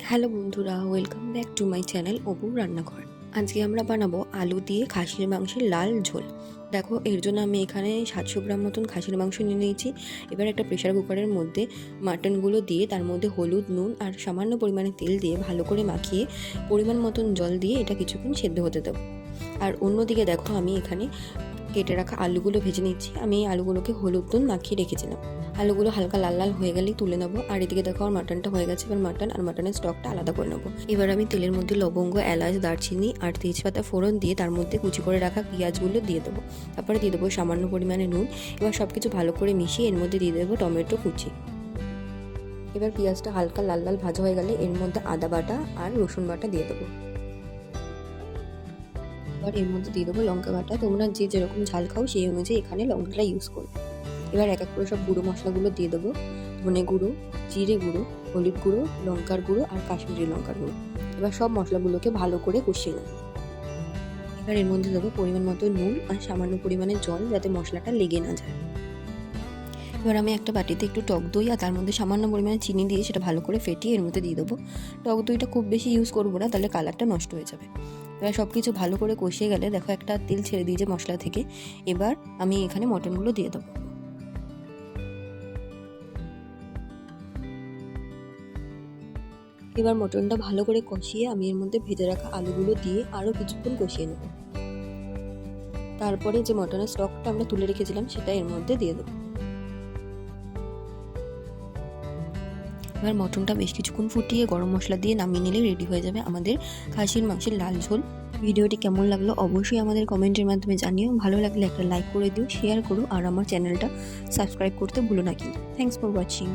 Hello বন্ধুরা, welcome back to my channel Apu রান্নাঘর। আজকে আমরা বানাবো আলু দিয়ে খাসির মাংসের লাল ঝোল। দেখো, এর জন্য আমি এখানে 700 গ্রাম মতন খাসির মাংস নিয়ে নিয়েছি। এবার একটা প্রেশার কুকারের মধ্যে মাটনগুলো দিয়ে তার মধ্যে হলুদ, নুন আর সামান্য পরিমাণে তেল দিয়ে ভালো করে মাখিয়ে পরিমাণ মতন জল দিয়ে এটা কিছুক্ষণ সেদ্ধ হতে দেবো। আর অন্যদিকে দেখো, আমি এখানে কেটে রাখা আলুগুলো ভেজে নিচ্ছি। আমি এই আলুগুলোকে হলুদ নুন মাখিয়ে রেখেছিলাম। আলুগুলো হালকা লাল লাল হয়ে গেলেই তুলে নেবো। আর এদিকে দেখো, আমার মাটনটা হয়ে গেছে। এবার মাটন আর মাটনের স্টকটা আলাদা করে নেবো। এবার আমি তেলের মধ্যে লবঙ্গ, এলাচ, দারচিনি আর তেজপাতা ফোড়ন দিয়ে তার মধ্যে কুচি করে রাখা পেঁয়াজগুলো দিয়ে দেবো। তারপরে দিয়ে দেবো সামান্য পরিমাণে নুন। এবার সব কিছু ভালো করে মিশিয়ে এর মধ্যে দিয়ে দেবো টমেটো কুচি। এবার পেঁয়াজটা হালকা লাল লাল ভাজা হয়ে গেলে এর মধ্যে আদা বাটা আর রসুন বাটা দিয়ে দেবো। এবার এর মধ্যে দিয়ে দেবো লঙ্কা বাটা। তোমরা যে যেরকম ঝাল খাও সেই অনুযায়ী এখানে লঙ্কাটা ইউজ করবে। এবার এক এক করে সব গুঁড়ো মশলাগুলো দিয়ে দেবো। ধনে গুঁড়ো, জিরে গুঁড়ো, হলুদ গুঁড়ো, লঙ্কার গুঁড়ো আর কাশ্মীরি লঙ্কার গুঁড়ো। এবার সব মশলাগুলোকে ভালো করে কষিয়ে নেব। এবার এর মধ্যে দেবো পরিমাণ মতো নুন আর সামান্য পরিমাণে জল, যাতে মশলাটা লেগে না যায়। এবার আমি একটা বাটিতে একটু টক দই আর তার মধ্যে সামান্য পরিমাণে চিনি দিয়ে সেটা ভালো করে ফেটিয়ে এর মধ্যে দিয়ে দেবো। টক দইটা খুব বেশি ইউজ করবো না, তাহলে কালারটা নষ্ট হয়ে যাবে। এবার সব কিছু ভালো করে কষিয়ে গেলে দেখো একটা তেল ছেড়ে দিয়েছে মশলা থেকে। এবার আমি এখানে মটনগুলো দিয়ে দেবো। এবার মটনটা ভালো করে কষিয়ে আমি এর মধ্যে ভেজে রাখা আলুগুলো দিয়ে আরও কিছুক্ষণ কষিয়ে নেব। তারপরে যে মটনের স্টকটা আমরা তুলে রেখেছিলাম সেটা এর মধ্যে দিয়ে দেবো। এবার মটনটা বেশ কিছুক্ষণ ফুটিয়ে গরম মশলা দিয়ে নামিয়ে নিলে রেডি হয়ে যাবে আমাদের খাসির মাংসের লাল ঝোল। ভিডিওটি কেমন লাগলো অবশ্যই আমাদের কমেন্টের মাধ্যমে জানিও। ভালো লাগলে একটা লাইক করে দিও, শেয়ার করো আর আমার চ্যানেলটা সাবস্ক্রাইব করতে ভুলো না কিন্তু। Thanks for watching.